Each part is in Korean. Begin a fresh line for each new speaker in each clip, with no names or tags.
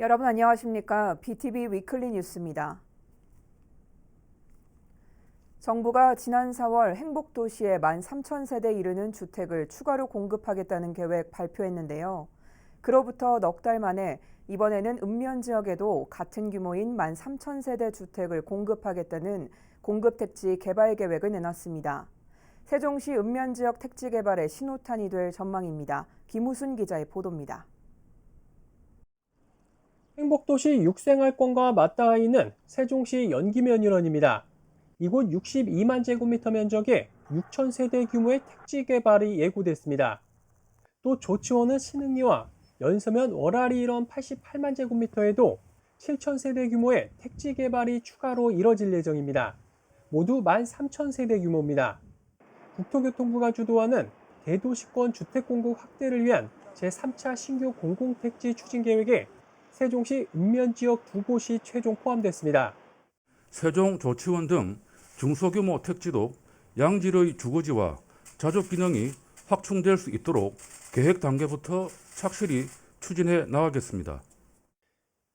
여러분 안녕하십니까? BTV 위클리 뉴스입니다. 정부가 지난 4월 행복도시에 13,000세대 이르는 주택을 추가로 공급하겠다는 계획 발표했는데요. 그로부터 넉 달 만에 이번에는 읍면 지역에도 같은 규모인 13,000세대 주택을 공급하겠다는 공급택지 개발 계획을 내놨습니다. 세종시 읍면 지역 택지 개발의 신호탄이 될 전망입니다. 김우순 기자의 보도입니다.
행복도시 육생활권과 맞닿아 있는 세종시 연기면유원입니다. 이곳 62만 제곱미터 면적에 6,000세대 규모의 택지 개발이 예고됐습니다. 또 조치원은 신흥리와 연서면 월아리 일원 88만 제곱미터에도 7,000세대 규모의 택지 개발이 추가로 이뤄질 예정입니다. 모두 13,000세대 규모입니다. 국토교통부가 주도하는 대도시권 주택 공급 확대를 위한 제3차 신규 공공택지 추진 계획에 세종시 읍면 지역 두 곳이 최종 포함됐습니다.
세종, 조치원 등 중소규모 택지도 양질의 주거지와 자족 기능이 확충될 수 있도록 계획 단계부터 착실히 추진해 나가겠습니다.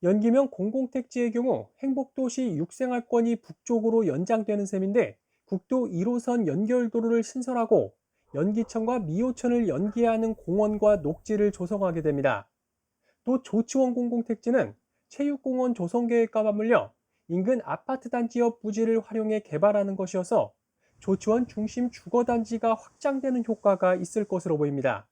연기면 공공택지의 경우 행복도시 육생활권이 북쪽으로 연장되는 셈인데 국도 1호선 연결도로를 신설하고 연기천과 미호천을 연계하는 공원과 녹지를 조성하게 됩니다. 또 조치원 공공택지는 체육공원 조성계획과 맞물려 인근 아파트 단지 옆 부지를 활용해 개발하는 것이어서 조치원 중심 주거단지가 확장되는 효과가 있을 것으로 보입니다.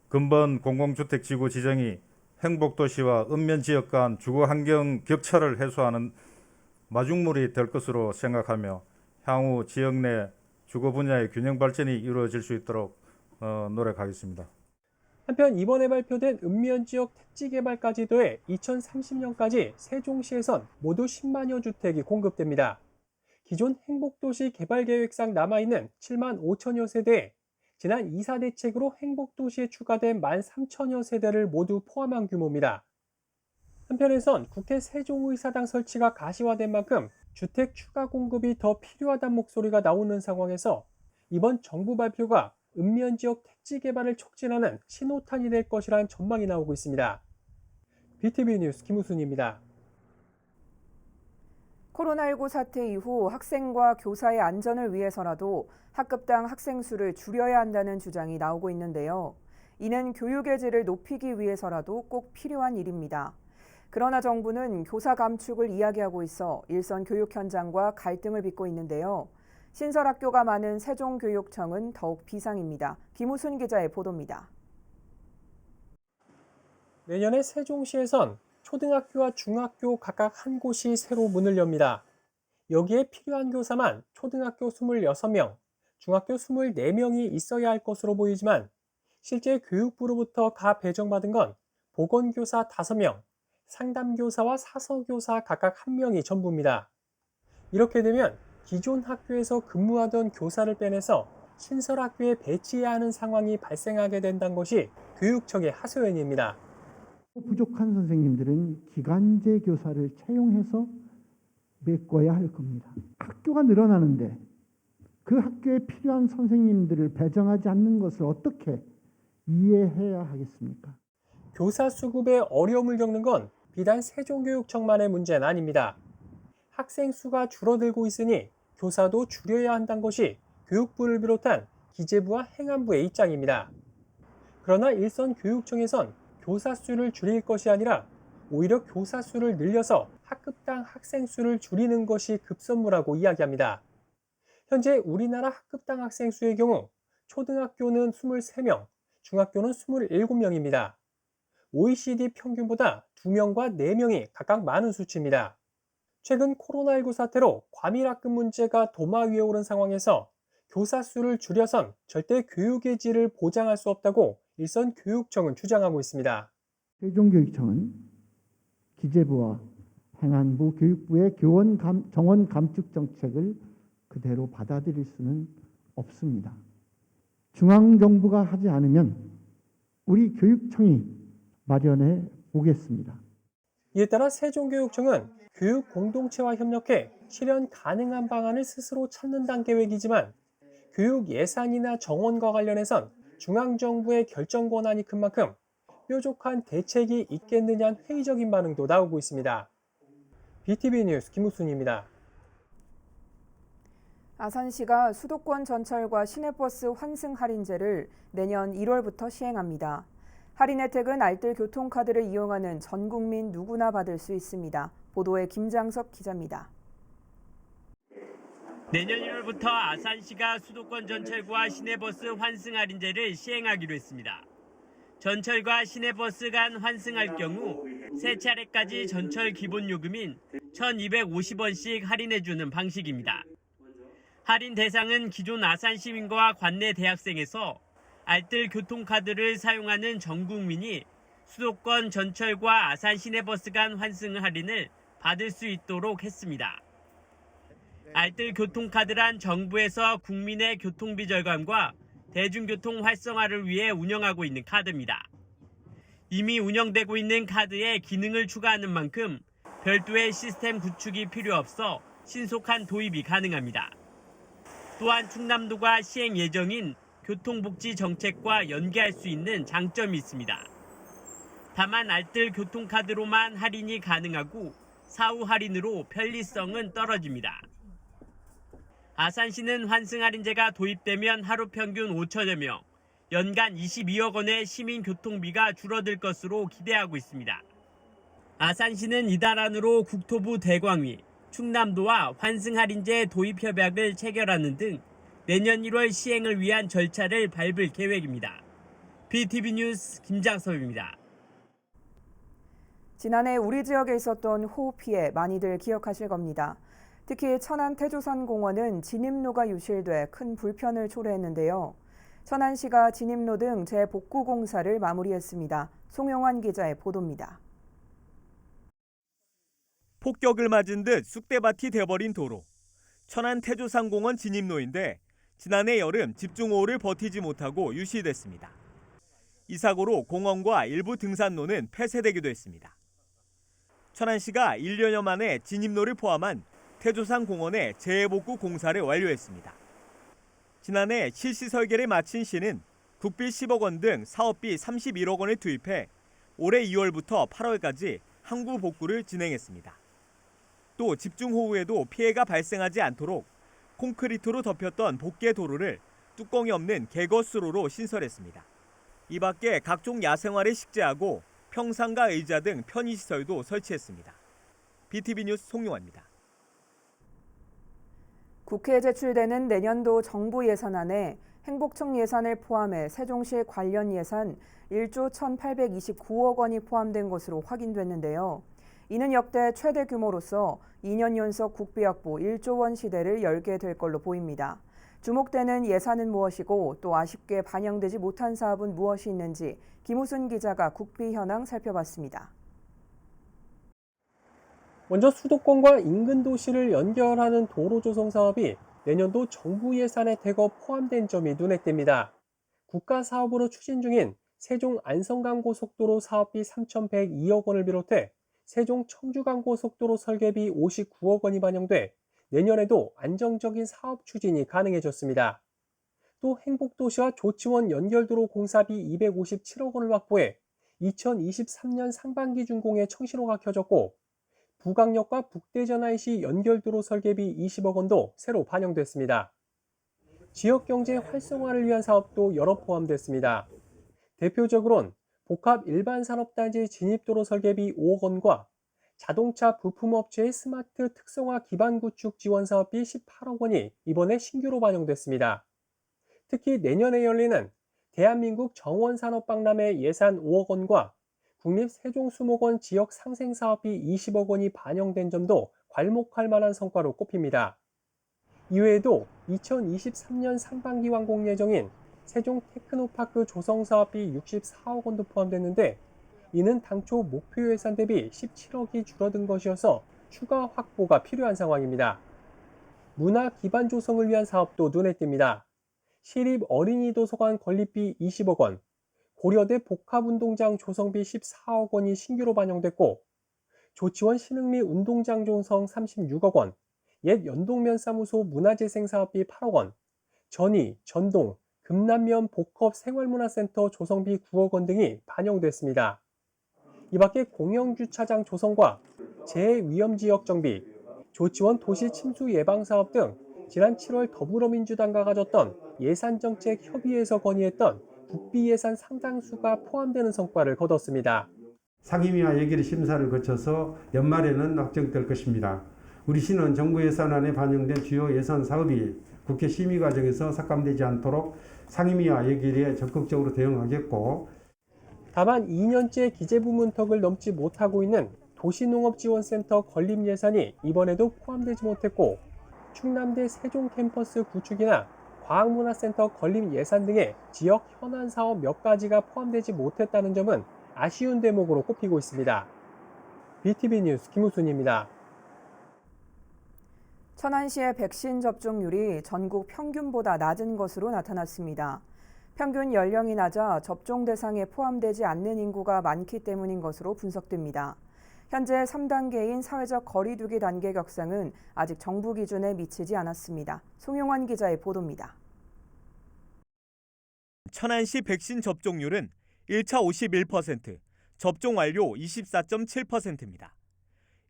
근본 공공주택지구 지정이 행복도시와 읍면지역 간 주거환경 격차를 해소하는 마중물이 될 것으로 생각하며 향후 지역 내 주거 분야의 균형 발전이 이루어질 수 있도록 노력하겠습니다.
한편 이번에 발표된 읍면 지역 택지 개발까지 더해 2030년까지 세종시에선 모두 10만여 주택이 공급됩니다. 기존 행복도시 개발계획상 남아있는 7만 5천여 세대에 지난 이사 대책으로 행복도시에 추가된 13,000여 세대를 모두 포함한 규모입니다. 한편에선 국회 세종의사당 설치가 가시화된 만큼 주택 추가 공급이 더 필요하다는 목소리가 나오는 상황에서 이번 정부 발표가 읍면 지역 택지 개발을 촉진하는 신호탄이 될 것이라는 전망이 나오고 있습니다. BTV 뉴스 김우순입니다.
코로나19 사태 이후 학생과 교사의 안전을 위해서라도 학급당 학생 수를 줄여야 한다는 주장이 나오고 있는데요. 이는 교육의 질을 높이기 위해서라도 꼭 필요한 일입니다. 그러나 정부는 교사 감축을 이야기하고 있어 일선 교육 현장과 갈등을 빚고 있는데요. 신설학교가 많은 세종교육청은 더욱 비상입니다. 김우순 기자의 보도입니다.
내년에 세종시에선 초등학교와 중학교 각각 한 곳이 새로 문을 엽니다. 여기에 필요한 교사만 초등학교 26명, 중학교 24명이 있어야 할 것으로 보이지만 실제 교육부로부터 가 배정받은 건 보건교사 5명, 상담교사와 사서교사 각각 1명이 전부입니다. 이렇게 되면 기존 학교에서 근무하던 교사를 빼내서 신설학교에 배치해야 하는 상황이 발생하게 된다는 것이 교육청의 하소연입니다.
부족한 선생님들은 기간제 교사를 채용해서 메꿔야 할 겁니다. 학교가 늘어나는데 그 학교에 필요한 선생님들을 배정하지 않는 것을 어떻게 이해해야 하겠습니까?
교사 수급에 어려움을 겪는 건 비단 세종교육청만의 문제는 아닙니다. 학생 수가 줄어들고 있으니 교사도 줄여야 한다는 것이 교육부를 비롯한 기재부와 행안부의 입장입니다. 그러나 일선 교육청에선 교사 수를 줄일 것이 아니라 오히려 교사 수를 늘려서 학급당 학생 수를 줄이는 것이 급선무라고 이야기합니다. 현재 우리나라 학급당 학생 수의 경우 초등학교는 23명, 중학교는 27명입니다. OECD 평균보다 2명과 4명이 각각 많은 수치입니다. 최근 코로나19 사태로 과밀학급 문제가 도마 위에 오른 상황에서 교사 수를 줄여선 절대 교육의 질을 보장할 수 없다고 일선 교육청은 주장하고 있습니다.
세종교육청은 기재부와 행안부, 교육부의 정원 감축 정책을 그대로 받아들일 수는 없습니다. 중앙정부가 하지 않으면 우리 교육청이 마련해 보겠습니다.
이에 따라 세종교육청은 교육 공동체와 협력해 실현 가능한 방안을 스스로 찾는다는 계획이지만 교육 예산이나 정원과 관련해선 중앙정부의 결정 권한이 큰 만큼 뾰족한 대책이 있겠느냐는 회의적인 반응도 나오고 있습니다. BTV 뉴스 김우순입니다.
아산시가 수도권 전철과 시내버스 환승 할인제를 내년 1월부터 시행합니다. 할인 혜택은 알뜰 교통카드를 이용하는 전 국민 누구나 받을 수 있습니다. 보도에 김장석 기자입니다.
내년 1월부터 아산시가 수도권 전철과 시내버스 환승 할인제를 시행하기로 했습니다. 전철과 시내버스 간 환승할 경우 3차례까지 전철 기본 요금인 1,250원씩 할인해주는 방식입니다. 할인 대상은 기존 아산 시민과 관내 대학생에서 알뜰 교통카드를 사용하는 전 국민이 수도권 전철과 아산 시내버스 간 환승 할인을 받을 수 있도록 했습니다. 알뜰 교통카드란 정부에서 국민의 교통비 절감과 대중교통 활성화를 위해 운영하고 있는 카드입니다. 이미 운영되고 있는 카드에 기능을 추가하는 만큼 별도의 시스템 구축이 필요 없어 신속한 도입이 가능합니다. 또한 충남도가 시행 예정인 교통복지 정책과 연계할 수 있는 장점이 있습니다. 다만 알뜰 교통카드로만 할인이 가능하고 사후 할인으로 편리성은 떨어집니다. 아산시는 환승 할인제가 도입되면 하루 평균 5천여 명, 연간 22억 원의 시민 교통비가 줄어들 것으로 기대하고 있습니다. 아산시는 이달 안으로 국토부 대광위, 충남도와 환승 할인제 도입 협약을 체결하는 등 내년 1월 시행을 위한 절차를 밟을 계획입니다. BTV 뉴스 김장섭입니다.
지난해 우리 지역에 있었던 호우 피해 많이들 기억하실 겁니다. 특히 천안 태조산공원은 진입로가 유실돼 큰 불편을 초래했는데요. 천안시가 진입로 등 재복구 공사를 마무리했습니다. 송용환 기자의 보도입니다.
폭격을 맞은 듯 쑥대밭이 돼버린 도로. 천안 태조산공원 진입로인데 지난해 여름 집중호우를 버티지 못하고 유실됐습니다. 이 사고로 공원과 일부 등산로는 폐쇄되기도 했습니다. 천안시가 1년여 만에 진입로를 포함한 태조산공원의 재복구 공사를 완료했습니다. 지난해 실시 설계를 마친 시는 국비 10억 원 등 사업비 31억 원을 투입해 올해 2월부터 8월까지 항구 복구를 진행했습니다. 또 집중호우에도 피해가 발생하지 않도록 콘크리트로 덮였던 복개 도로를 뚜껑이 없는 개거수로로 신설했습니다. 이 밖에 각종 야생화를 식재하고 평상과 의자 등 편의시설도 설치했습니다. BTV 뉴스 송용환입니다.
국회에 제출되는 내년도 정부 예산안에 행복청 예산을 포함해 세종시 관련 예산 1조 1,829억 원이 포함된 것으로 확인됐는데요. 이는 역대 최대 규모로서 2년 연속 국비 확보 1조 원 시대를 열게 될 걸로 보입니다. 주목되는 예산은 무엇이고 또 아쉽게 반영되지 못한 사업은 무엇이 있는지 김우순 기자가 국비 현황 살펴봤습니다.
먼저 수도권과 인근 도시를 연결하는 도로 조성 사업이 내년도 정부 예산에 대거 포함된 점이 눈에 띕니다. 국가 사업으로 추진 중인 세종 안성간고속도로 사업비 3,102억 원을 비롯해 세종 청주간고속도로 설계비 59억 원이 반영돼 내년에도 안정적인 사업 추진이 가능해졌습니다. 또 행복도시와 조치원 연결도로 공사비 257억 원을 확보해 2023년 상반기 준공에 청신호가 켜졌고 부강역과 북대전 IC 연결도로 설계비 20억 원도 새로 반영됐습니다. 지역경제 활성화를 위한 사업도 여러 포함됐습니다. 대표적으로는 복합 일반산업단지 진입도로 설계비 5억 원과 자동차 부품업체의 스마트 특성화 기반 구축 지원 사업비 18억 원이 이번에 신규로 반영됐습니다. 특히 내년에 열리는 대한민국 정원산업박람회 예산 5억 원과 국립세종수목원 지역 상생사업비 20억 원이 반영된 점도 괄목할 만한 성과로 꼽힙니다. 이외에도 2023년 상반기 완공 예정인 세종 테크노파크 조성사업비 64억 원도 포함됐는데 이는 당초 목표 예산 대비 17억이 줄어든 것이어서 추가 확보가 필요한 상황입니다. 문화 기반 조성을 위한 사업도 눈에 띕니다. 시립 어린이 도서관 건립비 20억 원, 고려대 복합운동장 조성비 14억 원이 신규로 반영됐고 조치원 신흥리 운동장 조성 36억 원, 옛 연동면사무소 문화재생 사업비 8억 원, 전이, 전동, 금남면 복합 생활문화센터 조성비 9억 원 등이 반영됐습니다. 이 밖에 공영주차장 조성과 재위험지역 정비, 조치원 도시 침수 예방 사업 등 지난 7월 더불어민주당과 가졌던 예산정책 협의회에서 건의했던 국비 예산 상당수가 포함되는 성과를 거뒀습니다.
상임위와 예결위 심사를 거쳐서 연말에는 확정될 것입니다. 우리 시는 정부 예산안에 반영된 주요 예산 사업이 국회 심의 과정에서 삭감되지 않도록 상임위와 예결위에 적극적으로 대응하겠고,
다만 2년째 기재부 문턱을 넘지 못하고 있는 도시농업지원센터 건립 예산이 이번에도 포함되지 못했고, 충남대 세종 캠퍼스 구축이나 과학문화센터 건립 예산 등의 지역 현안 사업 몇 가지가 포함되지 못했다는 점은 아쉬운 대목으로 꼽히고 있습니다. BTV 뉴스 김우순입니다.
천안시의 백신 접종률이 전국 평균보다 낮은 것으로 나타났습니다. 평균 연령이 낮아 접종 대상에 포함되지 않는 인구가 많기 때문인 것으로 분석됩니다. 현재 3단계인 사회적 거리 두기 단계 격상은 아직 정부 기준에 미치지 않았습니다. 송용환 기자의 보도입니다.
천안시 백신 접종률은 1차 51%, 접종 완료 24.7%입니다.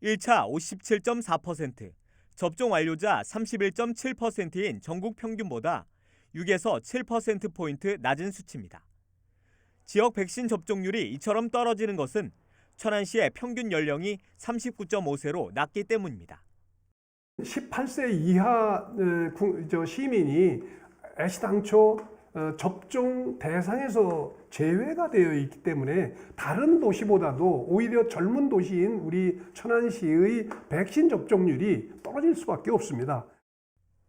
1차 57.4%, 접종 완료자 31.7%인 전국 평균보다 6에서 7%포인트 낮은 수치입니다. 지역 백신 접종률이 이처럼 떨어지는 것은 천안시의 평균 연령이 39.5세로 낮기 때문입니다.
18세 이하 시민이 애시당초 접종 대상에서 제외가 되어 있기 때문에 다른 도시보다도 오히려 젊은 도시인 우리 천안시의 백신 접종률이 떨어질 수밖에 없습니다.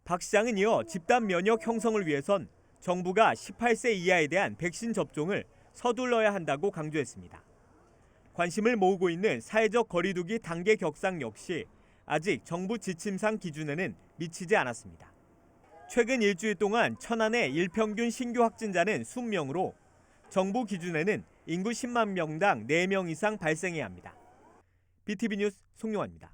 박 시장은 이어 집단 면역 형성을 위해선 정부가 18세 이하에 대한 백신 접종을 서둘러야 한다고 강조했습니다. 관심을 모으고 있는 사회적 거리 두기 단계 격상 역시 아직 정부 지침상 기준에는 미치지 않았습니다. 최근 일주일 동안 천안의 일평균 신규 확진자는 20명으로 정부 기준에는 인구 10만 명당 4명 이상 발생해야 합니다. BTV 뉴스 송용환입니다.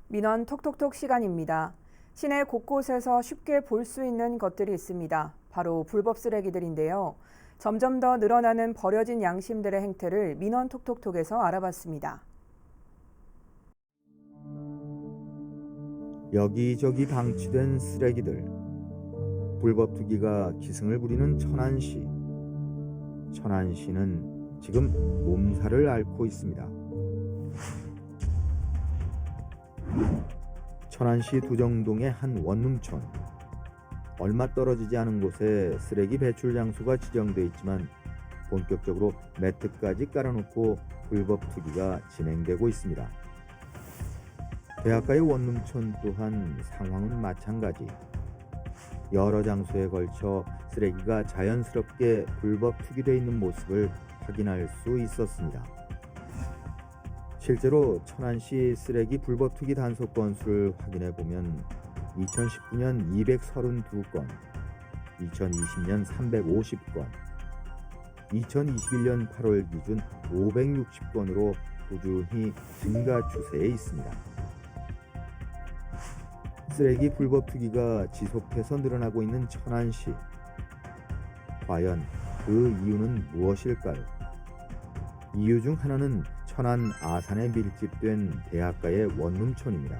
민원 톡톡톡 시간입니다. 시내 곳곳에서 쉽게 볼 수 있는 것들이 있습니다. 바로 불법 쓰레기들인데요. 점점 더 늘어나는 버려진 양심들의 행태를 민원 톡톡톡에서 알아봤습니다.
여기저기 방치된 쓰레기들. 불법 투기가 기승을 부리는 천안시. 천안시는 지금 몸살을 앓고 있습니다. 천안시 두정동의 한 원룸촌. 얼마 떨어지지 않은 곳에 쓰레기 배출 장소가 지정돼 있지만 본격적으로 매트까지 깔아놓고 불법 투기가 진행되고 있습니다. 대학가의 원룸촌 또한 상황은 마찬가지. 여러 장소에 걸쳐 쓰레기가 자연스럽게 불법 투기되어 있는 모습을 확인할 수 있었습니다. 실제로 천안시 쓰레기 불법 투기 단속 건수를 확인해 보면 2019년 232건, 2020년 350건, 2021년 8월 기준 560건으로 꾸준히 증가 추세에 있습니다. 쓰레기 불법 투기가 지속해서 늘어나고 있는 천안시. 과연 그 이유는 무엇일까요? 이유 중 하나는 천안 아산에 밀집된 대학가의 원룸촌입니다.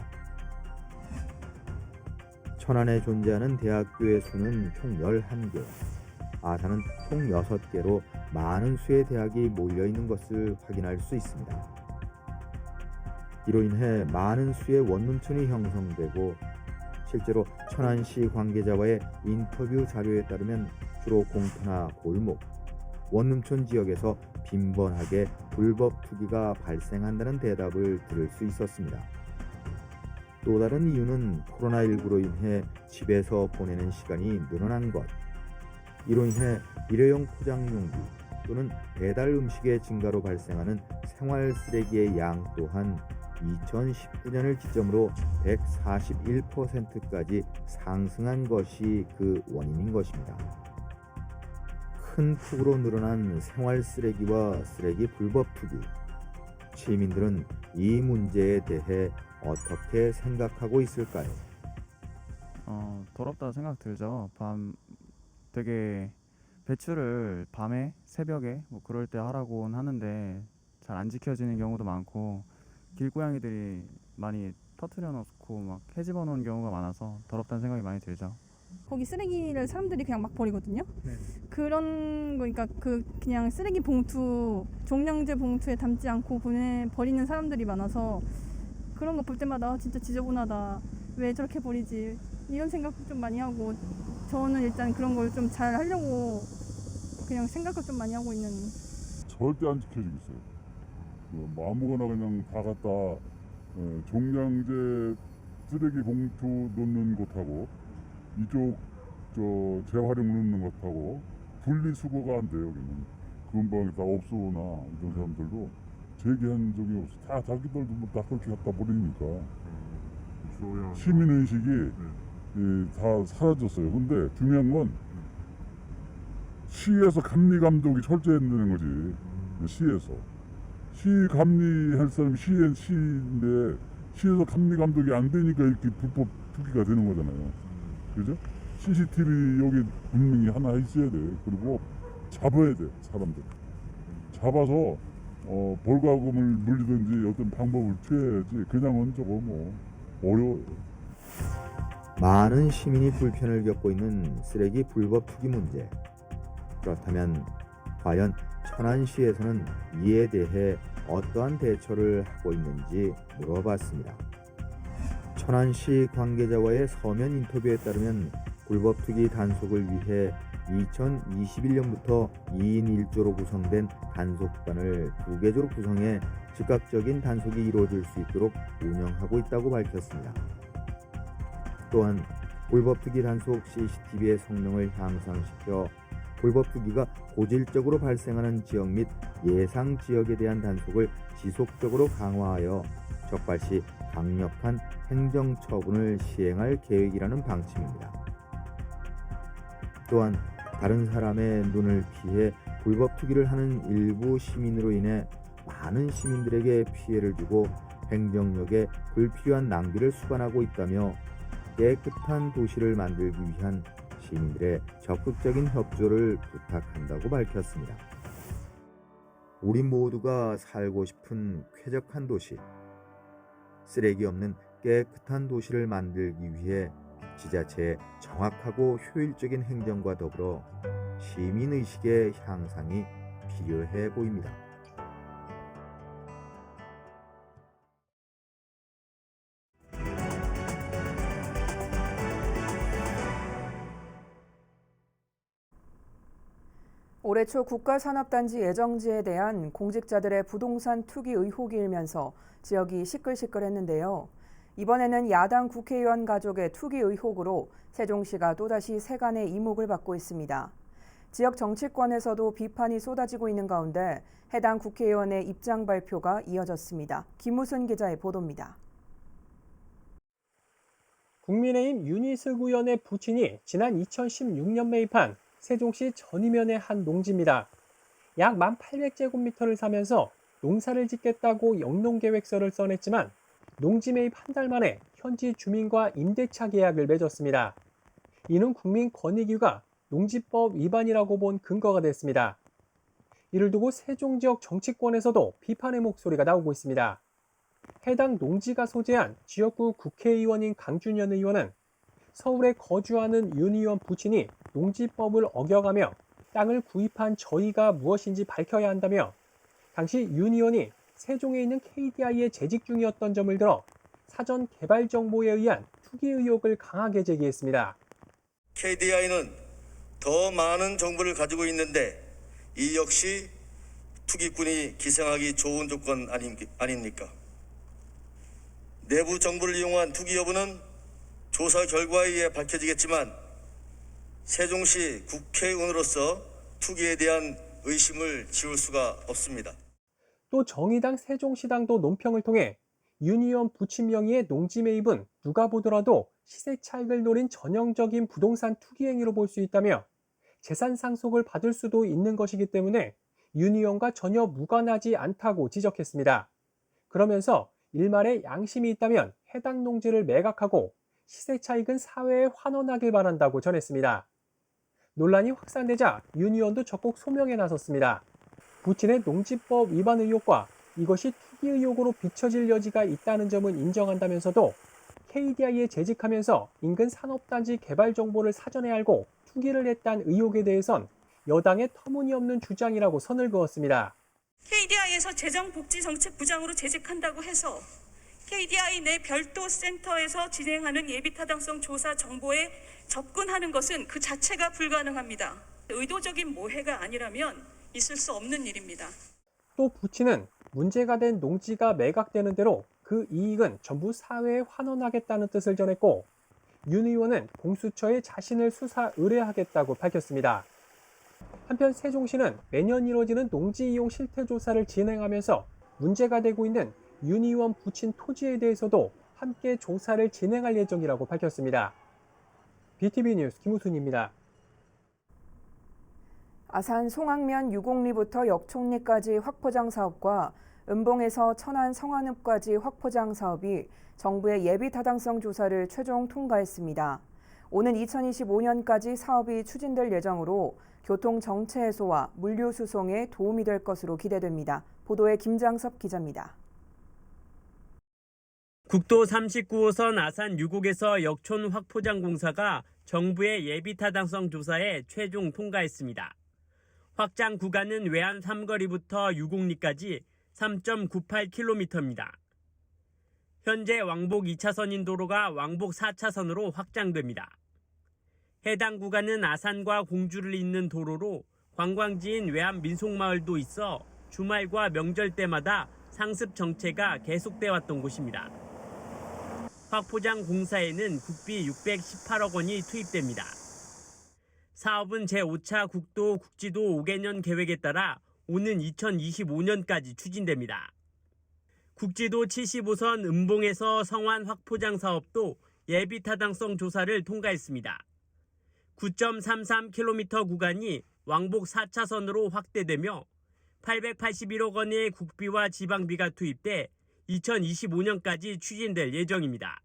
천안에 존재하는 대학교의 수는 총 11개, 아산은 총 6개로 많은 수의 대학이 몰려있는 것을 확인할 수 있습니다. 이로 인해 많은 수의 원룸촌이 형성되고 실제로 천안시 관계자와의 인터뷰 자료에 따르면 주로 공터나 골목, 원룸촌 지역에서 빈번하게 불법 투기가 발생한다는 대답을 들을 수 있었습니다. 또 다른 이유는 코로나19로 인해 집에서 보내는 시간이 늘어난 것, 이로 인해 일회용 포장 용기 또는 배달 음식의 증가로 발생하는 생활 쓰레기의 양 또한 2019년을 기점으로 141%까지 상승한 것이 그 원인인 것입니다. 큰 폭으로 늘어난 생활 쓰레기와 쓰레기 불법 투기. 시민들은 이 문제에 대해 어떻게 생각하고 있을까요?
더럽다 생각 들죠. 되게 배출을 밤에 새벽에 뭐 그럴 때 하라고는 하는데 잘 안 지켜지는 경우도 많고 길고양이들이 많이 터트려 놓고 막 헤집어 놓은 경우가 많아서 더럽다는 생각이 많이 들죠.
거기 쓰레기를 사람들이 그냥 막 버리거든요. 그런 거, 그러니까 그냥 쓰레기 봉투, 종량제 봉투에 담지 않고 버리는 사람들이 많아서 그런 거 볼 때마다 진짜 지저분하다. 왜 저렇게 버리지? 이런 생각 좀 많이 하고 저는 일단 그런 걸 좀 잘 하려고 그냥 생각을 좀 많이 하고 있는.
절대 안 지켜지겠어요. 뭐 아무거나 그냥 다 갖다 종량제 쓰레기 봉투 놓는 곳하고 이쪽 재활용 넣는 것하고 분리수거가 안 돼요. 여기는 금방 다 업소나 이런 사람들도 제기한 적이 없어. 다 자기들도 뭐 다 그렇게 갖다 버리니까 시민의식이 다 사라졌어요. 근데 중요한 건 시에서 감리 감독이 철저해야 거지. 시에서 시 감리할 사람이 시인데 시에서 감리 감독이 안 되니까 이렇게 불법 투기가 되는 거잖아요. 그죠? CCTV 여기 분명히 하나 있어야 돼. 그리고 잡아야 돼, 사람들. 잡아서 벌금을 물리든지 어떤 방법을 취해야지. 그냥은 저거 뭐 어려워요.
많은 시민이 불편을 겪고 있는 쓰레기 불법 투기 문제. 그렇다면 과연 천안시에서는 이에 대해 어떠한 대처를 하고 있는지 물어봤습니다. 천안시 관계자와의 서면 인터뷰에 따르면 불법 투기 단속을 위해 2021년부터 2인 1조로 구성된 단속반을 2개조로 구성해 즉각적인 단속이 이루어질 수 있도록 운영하고 있다고 밝혔습니다. 또한 불법 투기 단속 CCTV의 성능을 향상시켜 불법 투기가 고질적으로 발생하는 지역 및 예상 지역에 대한 단속을 지속적으로 강화하여 적발시 강력한 행정처분을 시행할 계획이라는 방침입니다. 또한 다른 사람의 눈을 피해 불법 투기를 하는 일부 시민으로 인해 많은 시민들에게 피해를 주고 행정력에 불필요한 낭비를 수반하고 있다며 깨끗한 도시를 만들기 위한 시민들의 적극적인 협조를 부탁한다고 밝혔습니다. 우리 모두가 살고 싶은 쾌적한 도시, 쓰레기 없는 깨끗한 도시를 만들기 위해 지자체의 정확하고 효율적인 행정과 더불어 시민의식의 향상이 필요해 보입니다.
올해 초 국가산업단지 예정지에 대한 공직자들의 부동산 투기 의혹이 일면서 지역이 시끌시끌했는데요. 이번에는 야당 국회의원 가족의 투기 의혹으로 세종시가 또다시 세간의 이목을 받고 있습니다. 지역 정치권에서도 비판이 쏟아지고 있는 가운데 해당 국회의원의 입장 발표가 이어졌습니다. 김우순 기자의 보도입니다.
국민의힘 윤희숙 의원의 부친이 지난 2016년 매입한 세종시 전이면의 한 농지입니다. 약 1,800제곱미터를 사면서 농사를 짓겠다고 영농계획서를 써냈지만 농지 매입 한 달 만에 현지 주민과 임대차 계약을 맺었습니다. 이는 국민권익위가 농지법 위반이라고 본 근거가 됐습니다. 이를 두고 세종 지역 정치권에서도 비판의 목소리가 나오고 있습니다. 해당 농지가 소재한 지역구 국회의원인 강준현 의원은 서울에 거주하는 윤 의원 부친이 농지법을 어겨가며 땅을 구입한 저희가 무엇인지 밝혀야 한다며 당시 윤 의원이 세종에 있는 KDI에 재직 중이었던 점을 들어 사전 개발 정보에 의한 투기 의혹을 강하게 제기했습니다.
KDI는 더 많은 정보를 가지고 있는데 이 역시 투기꾼이 기생하기 좋은 조건 아닙니까? 내부 정보를 이용한 투기 여부는 조사 결과에 의해 밝혀지겠지만 세종시 국회의원으로서 투기에 대한 의심을 지울 수가 없습니다.
또 정의당 세종시당도 논평을 통해 윤 의원 부친 명의의 농지 매입은 누가 보더라도 시세 차익을 노린 전형적인 부동산 투기 행위로 볼 수 있다며 재산 상속을 받을 수도 있는 것이기 때문에 윤 의원과 전혀 무관하지 않다고 지적했습니다. 그러면서 일말의 양심이 있다면 해당 농지를 매각하고 시세 차익은 사회에 환원하길 바란다고 전했습니다. 논란이 확산되자 윤 의원도 적극 소명에 나섰습니다. 부친의 농지법 위반 의혹과 이것이 투기 의혹으로 비춰질 여지가 있다는 점은 인정한다면서도 KDI에 재직하면서 인근 산업단지 개발 정보를 사전에 알고 투기를 했다는 의혹에 대해선 여당의 터무니없는 주장이라고 선을 그었습니다.
KDI에서 재정복지정책부장으로 재직한다고 해서 KDI 내 별도 센터에서 진행하는 예비타당성 조사 정보에 접근하는 것은 그 자체가 불가능합니다. 의도적인 모해가 아니라면 있을 수 없는 일입니다.
또 부친은 문제가 된 농지가 매각되는 대로 그 이익은 전부 사회에 환원하겠다는 뜻을 전했고 윤 의원은 공수처에 자신을 수사 의뢰하겠다고 밝혔습니다. 한편 세종시는 매년 이뤄지는 농지 이용 실태 조사를 진행하면서 문제가 되고 있는 윤 의원 부친 토지에 대해서도 함께 조사를 진행할 예정이라고 밝혔습니다. BTV 뉴스 김우순입니다.
아산 송악면 유곡리부터 역촌리까지 확포장 사업과 은봉에서 천안 성안읍까지 확포장 사업이 정부의 예비 타당성 조사를 최종 통과했습니다. 오는 2025년까지 사업이 추진될 예정으로 교통 정체 해소와 물류 수송에 도움이 될 것으로 기대됩니다. 보도에 김장섭 기자입니다.
국도 39호선 아산 유곡에서 역촌 확포장 공사가 정부의 예비 타당성 조사에 최종 통과했습니다. 확장 구간은 외안 삼거리부터 유곡리까지 3.98km입니다. 현재 왕복 2차선인 도로가 왕복 4차선으로 확장됩니다. 해당 구간은 아산과 공주를 잇는 도로로 관광지인 외안 민속마을도 있어 주말과 명절 때마다 상습 정체가 계속돼 왔던 곳입니다. 확포장 공사에는 국비 618억 원이 투입됩니다. 사업은 제5차 국도 국지도 5개년 계획에 따라 오는 2025년까지 추진됩니다. 국지도 75선 은봉에서 성안 확포장 사업도 예비 타당성 조사를 통과했습니다. 9.33km 구간이 왕복 4차선으로 확대되며 881억 원의 국비와 지방비가 투입돼 2025년까지 추진될 예정입니다.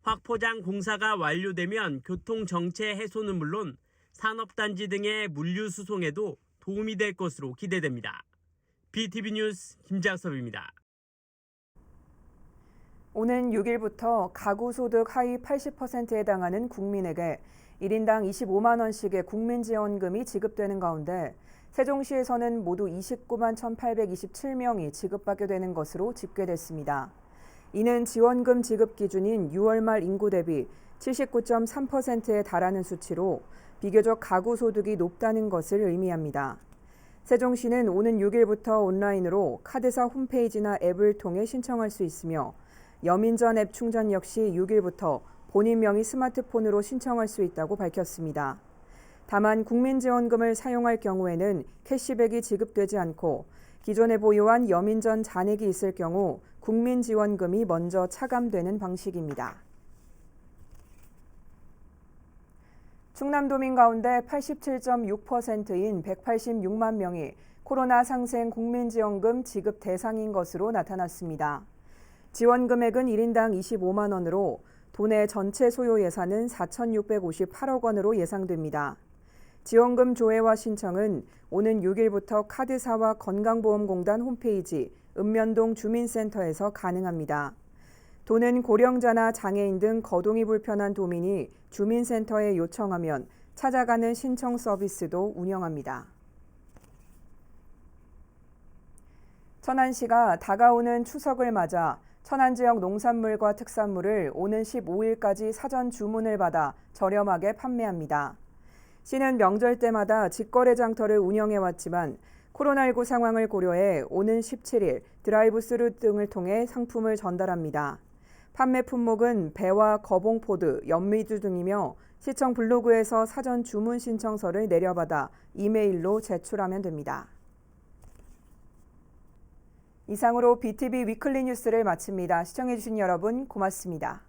확포장 공사가 완료되면 교통 정체 해소는 물론 산업단지 등의 물류 수송에도 도움이 될 것으로 기대됩니다. BTV 뉴스 김장섭입니다.
오는 6일부터 가구 소득 하위 80%에 해당하는 국민에게 1인당 25만 원씩의 국민지원금이 지급되는 가운데 세종시에서는 모두 29만 1,827명이 지급받게 되는 것으로 집계됐습니다. 이는 지원금 지급 기준인 6월 말 인구 대비 79.3%에 달하는 수치로 비교적 가구 소득이 높다는 것을 의미합니다. 세종시는 오는 6일부터 온라인으로 카드사 홈페이지나 앱을 통해 신청할 수 있으며 여민전 앱 충전 역시 6일부터 본인 명의 스마트폰으로 신청할 수 있다고 밝혔습니다. 다만 국민지원금을 사용할 경우에는 캐시백이 지급되지 않고 기존에 보유한 여민전 잔액이 있을 경우 국민지원금이 먼저 차감되는 방식입니다. 충남도민 가운데 87.6%인 186만 명이 코로나 상생 국민지원금 지급 대상인 것으로 나타났습니다. 지원 금액은 1인당 25만 원으로 도내 전체 소요 예산은 4,658억 원으로 예상됩니다. 지원금 조회와 신청은 오는 6일부터 카드사와 건강보험공단 홈페이지 읍면동 주민센터에서 가능합니다. 도는 고령자나 장애인 등 거동이 불편한 도민이 주민센터에 요청하면 찾아가는 신청 서비스도 운영합니다. 천안시가 다가오는 추석을 맞아 천안 지역 농산물과 특산물을 오는 15일까지 사전 주문을 받아 저렴하게 판매합니다. 시는 명절 때마다 직거래 장터를 운영해왔지만 코로나19 상황을 고려해 오는 17일 드라이브스루 등을 통해 상품을 전달합니다. 판매 품목은 배와 거봉포드, 연미주 등이며 시청 블로그에서 사전 주문 신청서를 내려받아 이메일로 제출하면 됩니다. 이상으로 BTV 위클리 뉴스를 마칩니다. 시청해주신 여러분 고맙습니다.